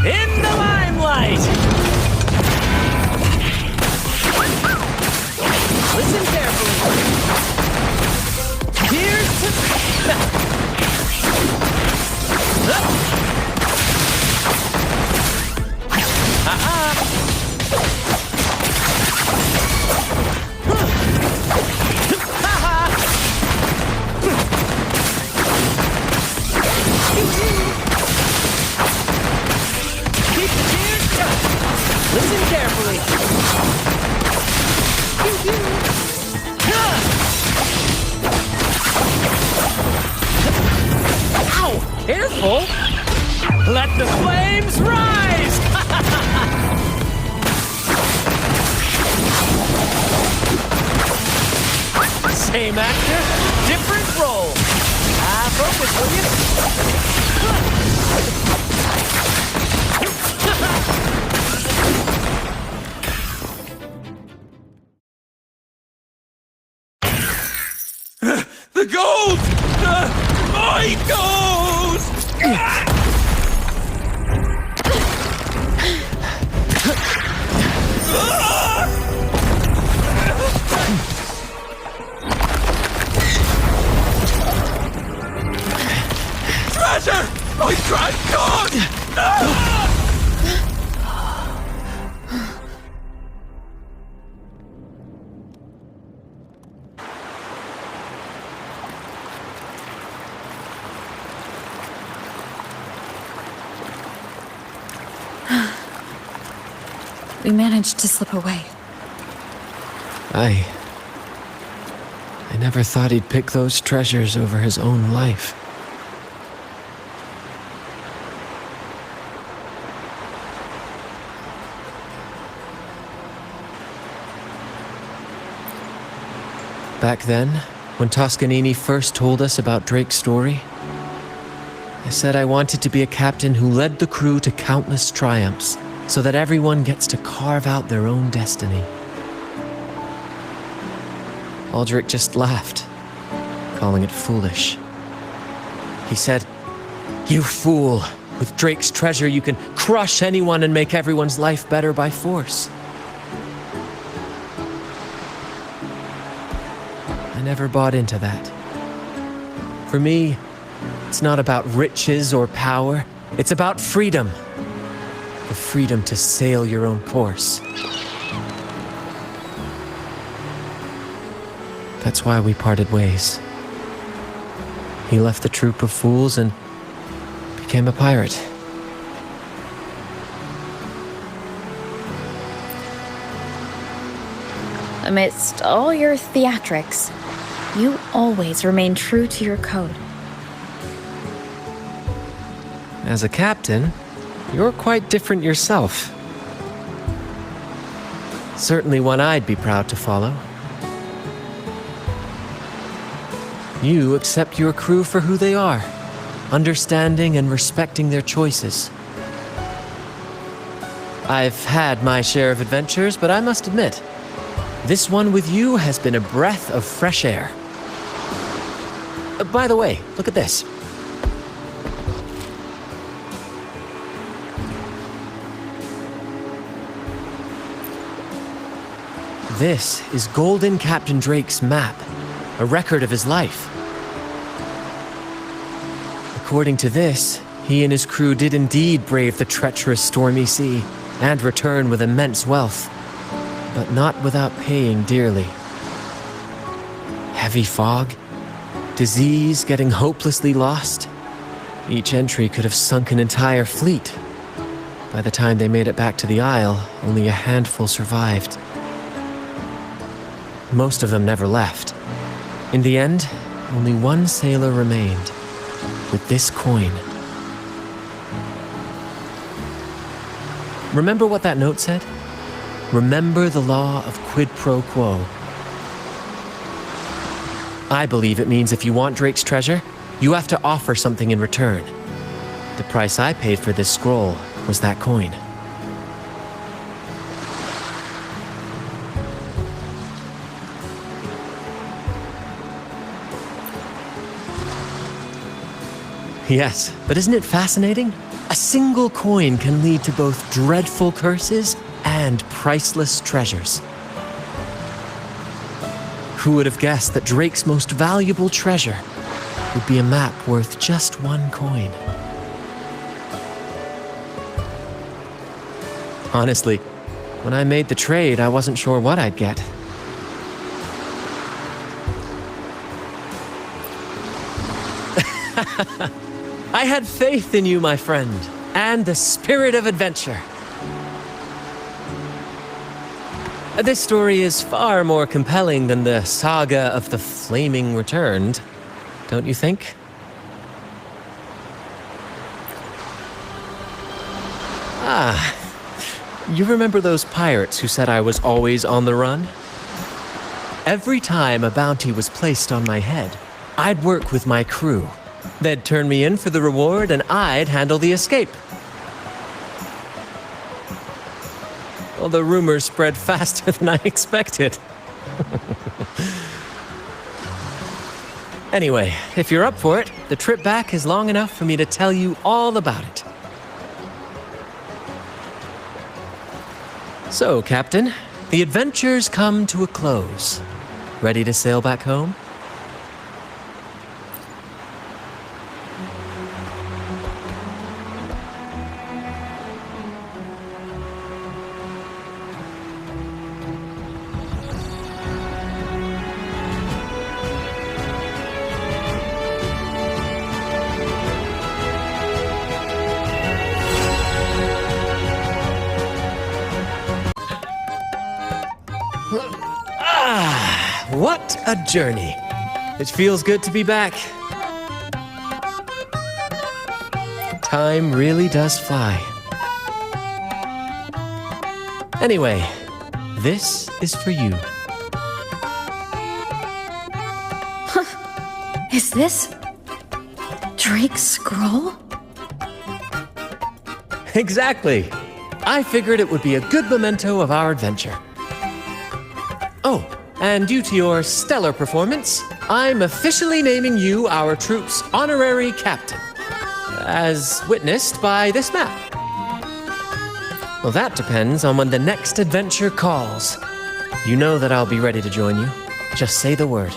In the limelight! Listen carefully. Here's to... Keep the gears shut. Listen carefully. Ow! Careful! Let the flames rise! Same actor, different role. Focus, will you? The gold! My gold! Treasure! My grand god! We managed to slip away. I never thought he'd pick those treasures over his own life. Back then, when Toscanini first told us about Drake's story, I said I wanted to be a captain who led the crew to countless triumphs, so that everyone gets to carve out their own destiny. Aldrich just laughed, calling it foolish. He said, "You fool! With Drake's treasure, you can crush anyone and make everyone's life better by force." I never bought into that. For me, it's not about riches or power. It's about freedom. The freedom to sail your own course. That's why we parted ways. He left the troop of fools and became a pirate. Amidst all your theatrics, you always remain true to your code. As a captain, you're quite different yourself. Certainly one I'd be proud to follow. You accept your crew for who they are, understanding and respecting their choices. I've had my share of adventures, but I must admit, this one with you has been a breath of fresh air. By the way, look at this. This is Golden Captain Drake's map, a record of his life. According to this, he and his crew did indeed brave the treacherous stormy sea and return with immense wealth, but not without paying dearly. Heavy fog, disease, getting hopelessly lost. Each entry could have sunk an entire fleet. By the time they made it back to the Isle, only a handful survived. Most of them never left. In the end, only one sailor remained, with this coin. Remember what that note said? Remember the law of quid pro quo. I believe it means if you want Drake's treasure, you have to offer something in return. The price I paid for this scroll was that coin. Yes, but isn't it fascinating? A single coin can lead to both dreadful curses and priceless treasures. Who would have guessed that Drake's most valuable treasure would be a map worth just one coin? Honestly, when I made the trade, I wasn't sure what I'd get. I had faith in you, my friend, and the spirit of adventure. This story is far more compelling than the saga of the Flaming Returned, don't you think? Ah, you remember those pirates who said I was always on the run? Every time a bounty was placed on my head, I'd work with my crew. They'd turn me in for the reward, and I'd handle the escape. Well, the rumors spread faster than I expected. Anyway, if you're up for it, the trip back is long enough for me to tell you all about it. So, Captain, the adventures come to a close. Ready to sail back home? What a journey. It feels good to be back. Time really does fly. Anyway, this is for you. Is this Drake's scroll? Exactly. I figured it would be a good memento of our adventure. Oh, and due to your stellar performance, I'm officially naming you our troop's honorary captain, as witnessed by this map. Well, that depends on when the next adventure calls. You know that I'll be ready to join you. Just say the word.